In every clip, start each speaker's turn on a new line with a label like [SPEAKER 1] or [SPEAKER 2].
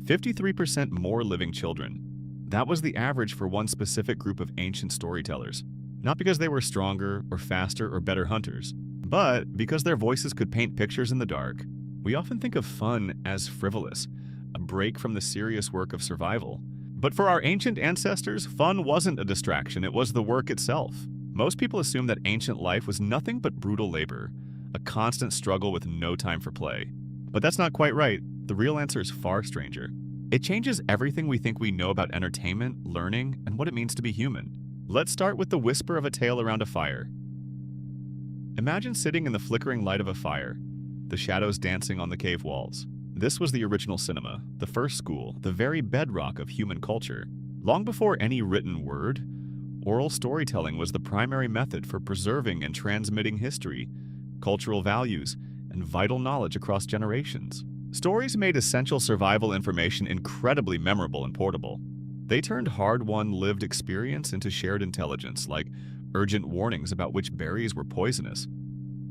[SPEAKER 1] 53% more living children. That was the average for one specific group of ancient storytellers. Not because they were stronger or faster or better hunters, but because their voices could paint pictures in the dark. We often think of fun as frivolous, a break from the serious work of survival. But for our ancient ancestors, fun wasn't a distraction, it was the work itself. Most people assume that ancient life was nothing but brutal labor, a constant struggle with no time for play. But that's not quite right. The real answer is far stranger. It changes everything we think we know about entertainment, learning, and what it means to be human. Let's start with the whisper of a tale around a fire. Imagine sitting in the flickering light of a fire, the shadows dancing on the cave walls. This was the original cinema, the first school, the very bedrock of human culture. Long before any written word, oral storytelling was the primary method for preserving and transmitting history, cultural values, and vital knowledge across generations. Stories made essential survival information incredibly memorable and portable. They turned hard-won lived experience into shared intelligence, like urgent warnings about which berries were poisonous,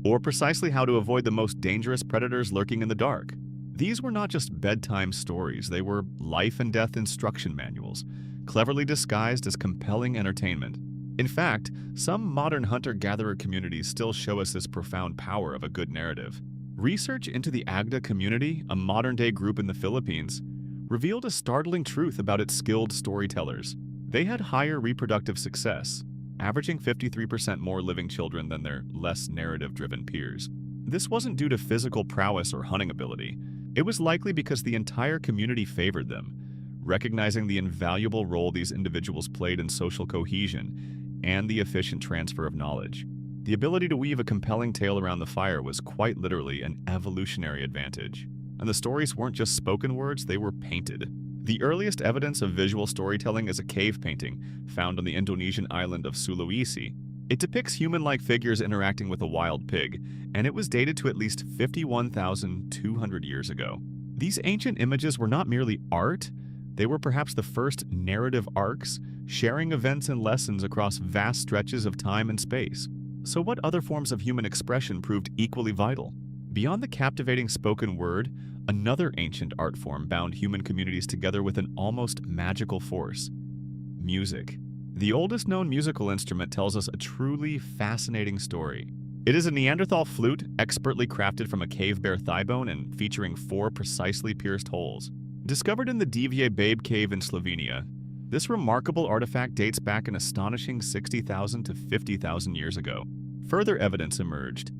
[SPEAKER 1] or precisely how to avoid the most dangerous predators lurking in the dark. These were not just bedtime stories, they were life and death instruction manuals, cleverly disguised as compelling entertainment. In fact, some modern hunter-gatherer communities still show us this profound power of a good narrative. Research into the Agda community, a modern-day group in the Philippines, revealed a startling truth about its skilled storytellers. They had higher reproductive success, averaging 53% more living children than their less narrative-driven peers. This wasn't due to physical prowess or hunting ability. It was likely because the entire community favored them, recognizing the invaluable role these individuals played in social cohesion and the efficient transfer of knowledge. The ability to weave a compelling tale around the fire was quite literally an evolutionary advantage. And the stories weren't just spoken words, they were painted. The earliest evidence of visual storytelling is a cave painting found on the Indonesian island of Sulawesi. It depicts human-like figures interacting with a wild pig, and it was dated to at least 51,200 years ago. These ancient images were not merely art, they were perhaps the first narrative arcs, sharing events and lessons across vast stretches of time and space. So what other forms of human expression proved equally vital? Beyond the captivating spoken word, another ancient art form bound human communities together with an almost magical force: music. The oldest known musical instrument tells us a truly fascinating story. It is a Neanderthal flute, expertly crafted from a cave bear thigh bone and featuring 4 precisely pierced holes. Discovered in the Divje Babe Cave in Slovenia, this remarkable artifact dates back an astonishing 60,000 to 50,000 years ago. Further evidence emerged.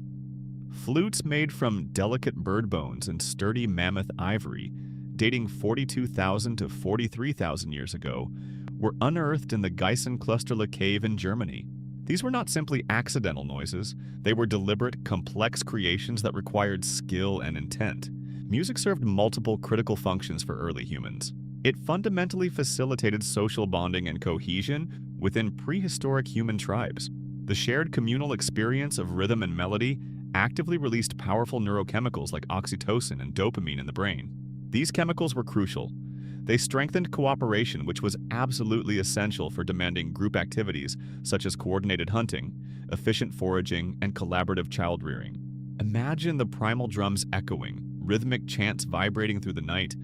[SPEAKER 1] Flutes made from delicate bird bones and sturdy mammoth ivory, dating 42,000 to 43,000 years ago, were unearthed in the Geisenklosterle cave in Germany. These were not simply accidental noises, they were deliberate, complex creations that required skill and intent. Music served multiple critical functions for early humans. It fundamentally facilitated social bonding and cohesion within prehistoric human tribes. The shared communal experience of rhythm and melody actively released powerful neurochemicals like oxytocin and dopamine in the brain. These chemicals were crucial. They strengthened cooperation, which was absolutely essential for demanding group activities such as coordinated hunting, efficient foraging, and collaborative child-rearing. Imagine the primal drums echoing, rhythmic chants vibrating through the night,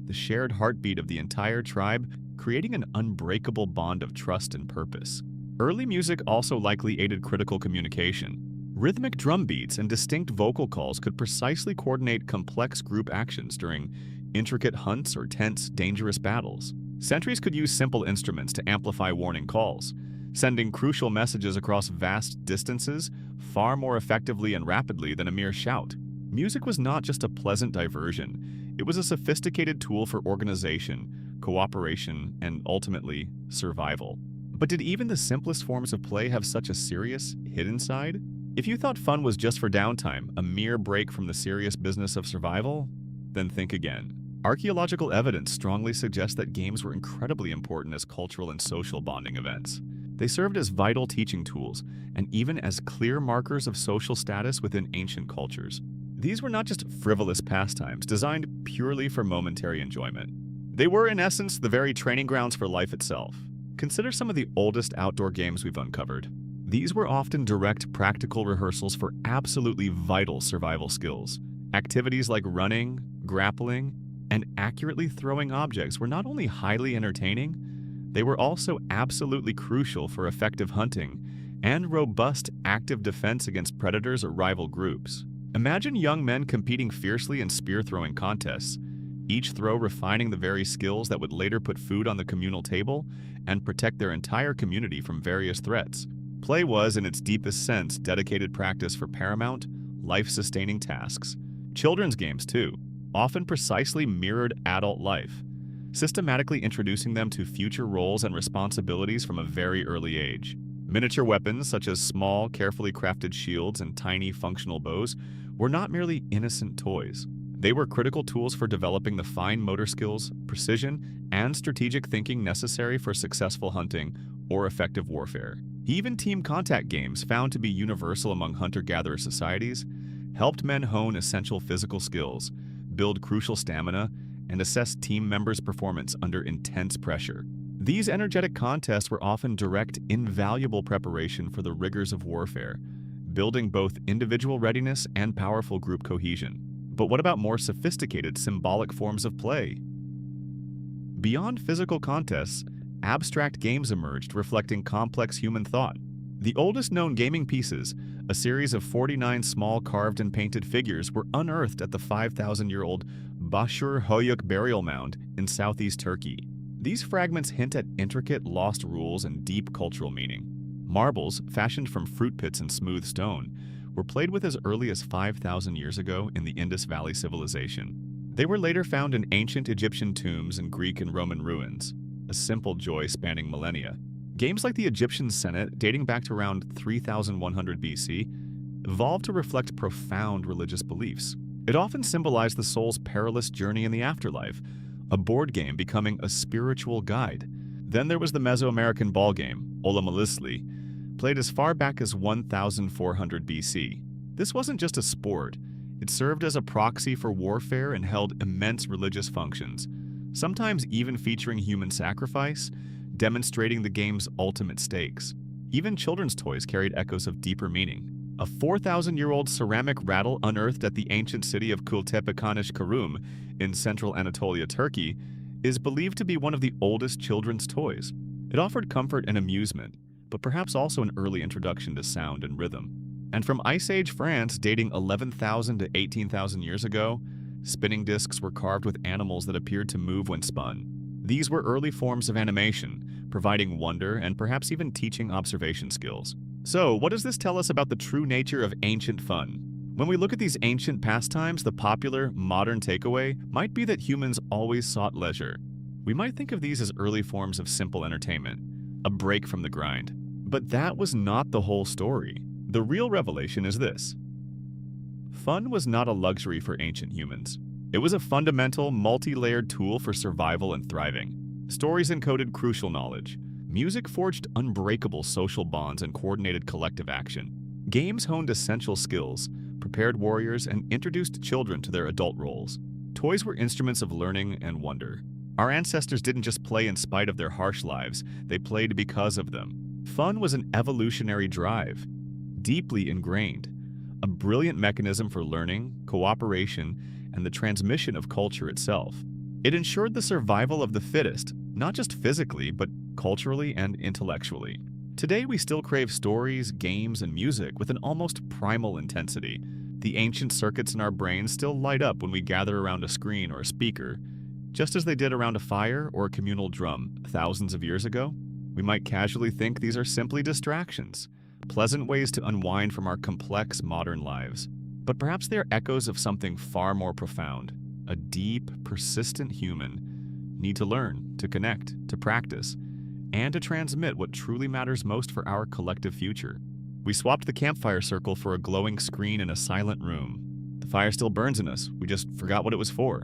[SPEAKER 1] the shared heartbeat of the entire tribe, creating an unbreakable bond of trust and purpose. Early music also likely aided critical communication. Rhythmic drum beats and distinct vocal calls could precisely coordinate complex group actions during intricate hunts or tense, dangerous battles. Sentries could use simple instruments to amplify warning calls, sending crucial messages across vast distances far more effectively and rapidly than a mere shout. Music was not just a pleasant diversion, it was a sophisticated tool for organization, cooperation, and ultimately, survival. But did even the simplest forms of play have such a serious, hidden side? If you thought fun was just for downtime, a mere break from the serious business of survival, then think again. Archaeological evidence strongly suggests that games were incredibly important as cultural and social bonding events. They served as vital teaching tools, and even as clear markers of social status within ancient cultures. These were not just frivolous pastimes designed purely for momentary enjoyment. They were, in essence, the very training grounds for life itself. Consider some of the oldest outdoor games we've uncovered. These were often direct practical rehearsals for absolutely vital survival skills. Activities like running, grappling, and accurately throwing objects were not only highly entertaining, they were also absolutely crucial for effective hunting and robust active defense against predators or rival groups. Imagine young men competing fiercely in spear-throwing contests, each throw refining the very skills that would later put food on the communal table and protect their entire community from various threats. Play was, in its deepest sense, dedicated practice for paramount, life-sustaining tasks. Children's games, too, often precisely mirrored adult life, systematically introducing them to future roles and responsibilities from a very early age. Miniature weapons, such as small, carefully crafted shields and tiny, functional bows, were not merely innocent toys. They were critical tools for developing the fine motor skills, precision, and strategic thinking necessary for successful hunting or effective warfare. Even team contact games, found to be universal among hunter-gatherer societies, helped men hone essential physical skills, build crucial stamina, and assess team members' performance under intense pressure. These energetic contests were often direct, invaluable preparation for the rigors of warfare, building both individual readiness and powerful group cohesion. But what about more sophisticated symbolic forms of play? Beyond physical contests, abstract games emerged reflecting complex human thought. The oldest known gaming pieces, a series of 49 small carved and painted figures, were unearthed at the 5,000-year-old Bashur Hoyuk burial mound in southeast Turkey. These fragments hint at intricate, lost rules and deep cultural meaning. Marbles, fashioned from fruit pits and smooth stone, were played with as early as 5,000 years ago in the Indus Valley civilization. They were later found in ancient Egyptian tombs and Greek and Roman ruins, a simple joy spanning millennia. Games like the Egyptian Senate, dating back to around 3100 BC, evolved to reflect profound religious beliefs. It often symbolized the soul's perilous journey in the afterlife, a board game becoming a spiritual guide. Then there was the Mesoamerican ball game, Olamalisli, played as far back as 1400 BC. This wasn't just a sport, it served as a proxy for warfare and held immense religious functions, sometimes even featuring human sacrifice, demonstrating the game's ultimate stakes. Even children's toys carried echoes of deeper meaning. A 4,000-year-old ceramic rattle unearthed at the ancient city of Kultepekanish Karum in central Anatolia, Turkey, is believed to be one of the oldest children's toys. It offered comfort and amusement, but perhaps also an early introduction to sound and rhythm. And from Ice Age France, dating 11,000 to 18,000 years ago, spinning discs were carved with animals that appeared to move when spun. These were early forms of animation, providing wonder and perhaps even teaching observation skills. So, what does this tell us about the true nature of ancient fun? When we look at these ancient pastimes, the popular, modern takeaway might be that humans always sought leisure. We might think of these as early forms of simple entertainment, a break from the grind. But that was not the whole story. The real revelation is this: fun was not a luxury for ancient humans. It was a fundamental, multi-layered tool for survival and thriving. Stories encoded crucial knowledge. Music forged unbreakable social bonds and coordinated collective action. Games honed essential skills, prepared warriors, and introduced children to their adult roles. Toys were instruments of learning and wonder. Our ancestors didn't just play in spite of their harsh lives, they played because of them. Fun was an evolutionary drive, deeply ingrained, a brilliant mechanism for learning, cooperation, and the transmission of culture itself. It ensured the survival of the fittest, not just physically, but culturally and intellectually. Today, we still crave stories, games, and music with an almost primal intensity. The ancient circuits in our brains still light up when we gather around a screen or a speaker, just as they did around a fire or a communal drum thousands of years ago. We might casually think these are simply distractions, pleasant ways to unwind from our complex modern lives. But perhaps they are echoes of something far more profound, a deep, persistent human need to learn, to connect, to practice, and to transmit what truly matters most for our collective future. We swapped the campfire circle for a glowing screen in a silent room. The fire still burns in us, we just forgot what it was for.